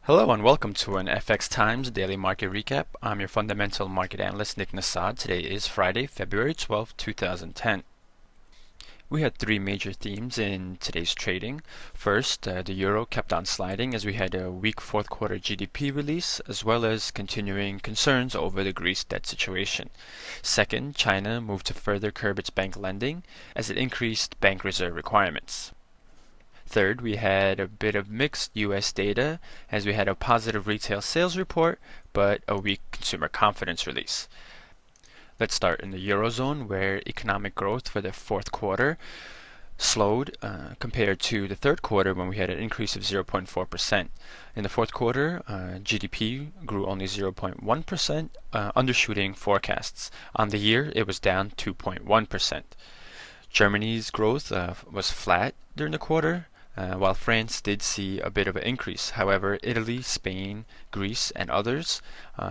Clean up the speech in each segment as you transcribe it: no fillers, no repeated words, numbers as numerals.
Hello and welcome to an FXTimes daily market recap. I'm your fundamental market analyst, Nick Nassad. Today is Friday, February 12, 2010. We had three major themes in today's trading. First, the euro kept on sliding as we had a weak fourth quarter GDP release, as well as continuing concerns over the Greece debt situation. Second, China moved to further curb its bank lending as it increased bank reserve requirements. Third, we had a bit of mixed US data as we had a positive retail sales report, but a weak consumer confidence release. Let's start in the Eurozone, where economic growth for the fourth quarter slowed compared to the third quarter when we had an increase of 0.4%. In the fourth quarter, GDP grew only 0.1%, undershooting forecasts. On the year, it was down 2.1%. Germany's growth was flat during the quarter, while France did see a bit of an increase. However, Italy, Spain, Greece, and others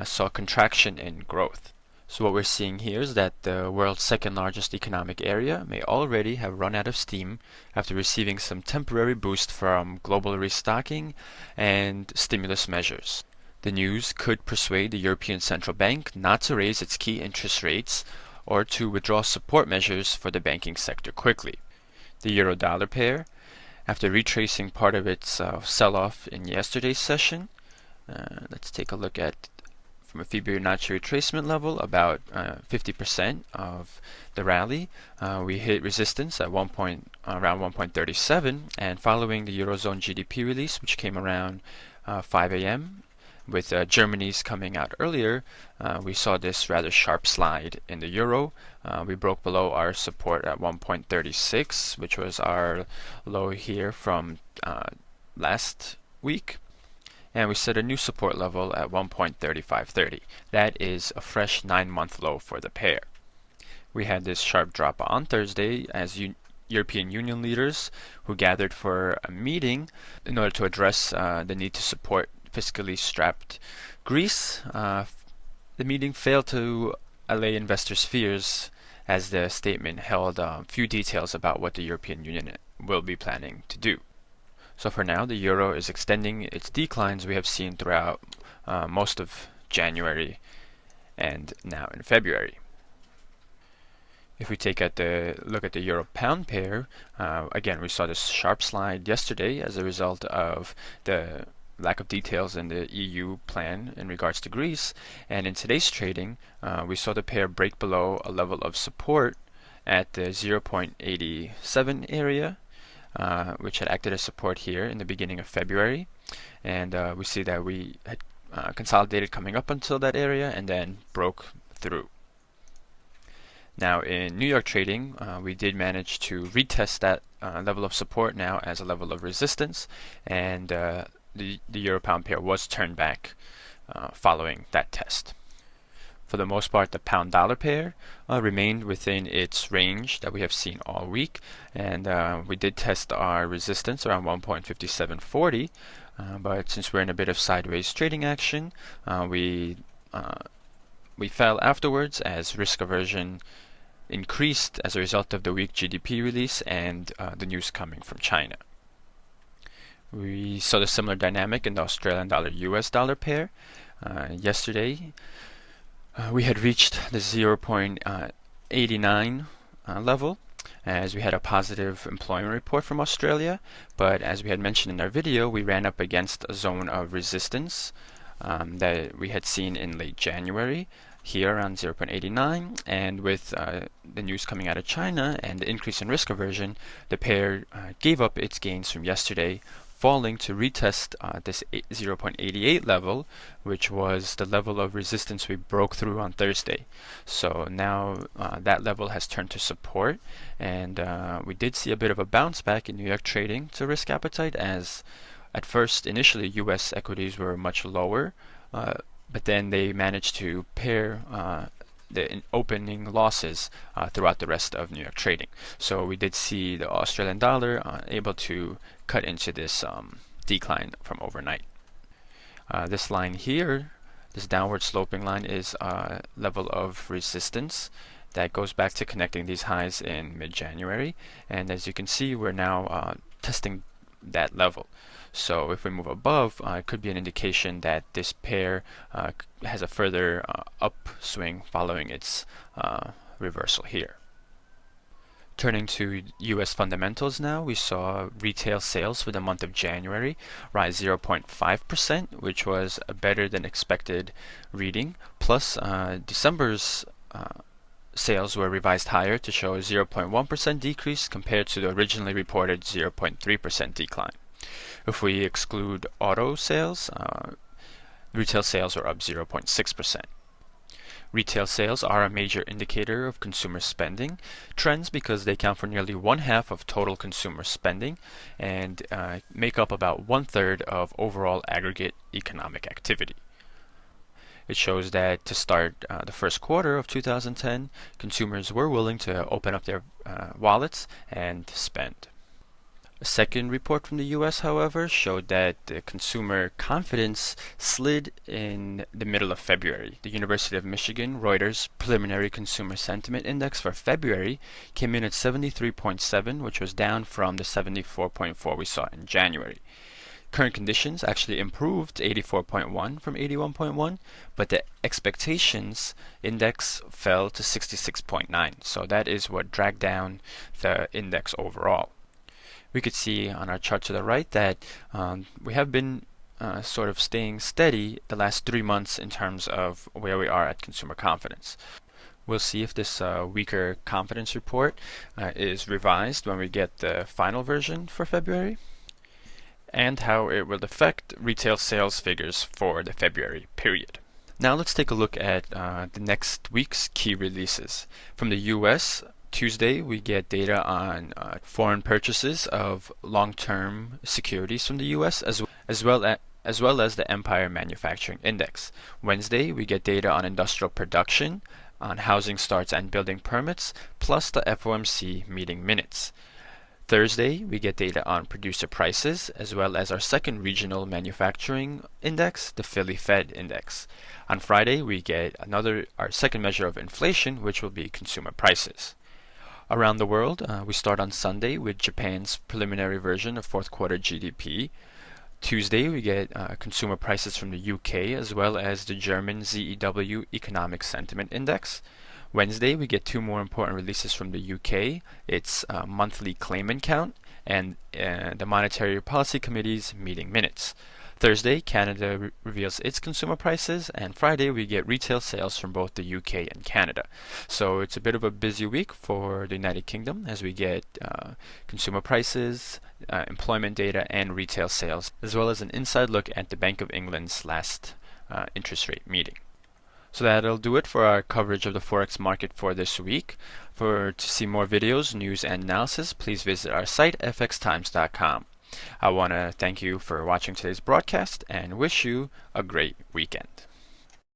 saw contraction in growth. So what we're seeing here is that the world's second largest economic area may already have run out of steam after receiving some temporary boost from global restocking and stimulus measures. The news could persuade the European Central Bank not to raise its key interest rates or to withdraw support measures for the banking sector quickly. The euro-dollar pair, after retracing part of its sell-off in yesterday's session, let's take a look at from a Fibonacci retracement level about 50% of the rally. We hit resistance at around 1.37, and following the Eurozone GDP release, which came around 5 a.m., with Germany's coming out earlier, we saw this rather sharp slide in the euro. We broke below our support at 1.36, which was our low here from last week. And we set a new support level at 1.3530. That is a fresh 9-month low for the pair. We had this sharp drop on Thursday as European Union leaders who gathered for a meeting in order to address the need to support fiscally strapped Greece. The meeting failed to allay investors' fears as the statement held few details about what the European Union will be planning to do. So for now, the euro is extending its declines we have seen throughout most of January and now in February. If we take a look at the euro-pound pair, again, we saw this sharp slide yesterday as a result of the lack of details in the EU plan in regards to Greece, and in today's trading we saw the pair break below a level of support at the 0.87 area, which had acted as support here in the beginning of February, and we see that we had consolidated coming up until that area and then broke through. Now in New York trading, we did manage to retest that level of support now as a level of resistance, and the euro-pound pair was turned back following that test. For the most part, the pound-dollar pair remained within its range that we have seen all week, and we did test our resistance around 1.5740, but since we're in a bit of sideways trading action, we fell afterwards as risk aversion increased as a result of the weak GDP release and the news coming from China. We saw the similar dynamic in the Australian dollar-US dollar pair. Yesterday, we had reached the 0.89 level as we had a positive employment report from Australia, but as we had mentioned in our video, we ran up against a zone of resistance that we had seen in late January, here around 0.89, and with the news coming out of China and the increase in risk aversion, the pair gave up its gains from yesterday, falling to retest this 0.88 level, which was the level of resistance we broke through on Thursday. So now that level has turned to support, and we did see a bit of a bounce back in New York trading to risk appetite, as at first initially US equities were much lower, but then they managed to pair the opening losses throughout the rest of New York trading. So we did see the Australian dollar able to cut into this decline from overnight. This line here, this downward sloping line, is a level of resistance that goes back to connecting these highs in mid-January, and as you can see, we're now testing that level. So if we move above, it could be an indication that this pair has a further upswing following its reversal here. Turning to U.S. fundamentals now, we saw retail sales for the month of January rise 0.5%, which was a better than expected reading. Plus, December's sales were revised higher to show a 0.1% decrease compared to the originally reported 0.3% decline. If we exclude auto sales, retail sales are up 0.6%. Retail sales are a major indicator of consumer spending trends because they account for nearly 1/2 of total consumer spending and make up about 1/3 of overall aggregate economic activity. It shows that to start the first quarter of 2010, consumers were willing to open up their wallets and spend. A second report from the US, however, showed that the consumer confidence slid in the middle of February. The University of Michigan Reuters Preliminary Consumer Sentiment Index for February came in at 73.7, which was down from the 74.4 we saw in January. Current conditions actually improved to 84.1 from 81.1, but the expectations index fell to 66.9. So that is what dragged down the index overall. We could see on our chart to the right that we have been sort of staying steady the last 3 months in terms of where we are at consumer confidence. We'll see if this weaker confidence report is revised when we get the final version for February, and how it will affect retail sales figures for the February period. Now let's take a look at the next week's key releases. From the US, Tuesday, we get data on foreign purchases of long-term securities from the U.S. as well as the Empire Manufacturing Index. Wednesday, we get data on industrial production, on housing starts and building permits, plus the FOMC meeting minutes. Thursday, we get data on producer prices, as well as our second regional manufacturing index, the Philly Fed Index. On Friday, we get our second measure of inflation, which will be consumer prices. Around the world, we start on Sunday with Japan's preliminary version of fourth quarter GDP. Tuesday, we get consumer prices from the UK as well as the German ZEW Economic Sentiment Index. Wednesday, we get 2 more important releases from the UK. It's monthly claimant count and the Monetary Policy Committee's meeting minutes. Thursday, Canada reveals its consumer prices, and Friday we get retail sales from both the UK and Canada. So it's a bit of a busy week for the United Kingdom as we get consumer prices, employment data, and retail sales, as well as an inside look at the Bank of England's last interest rate meeting. So that'll do it for our coverage of the Forex market for this week. To see more videos, news, and analysis, please visit our site, FXTimes.com. I want to thank you for watching today's broadcast and wish you a great weekend.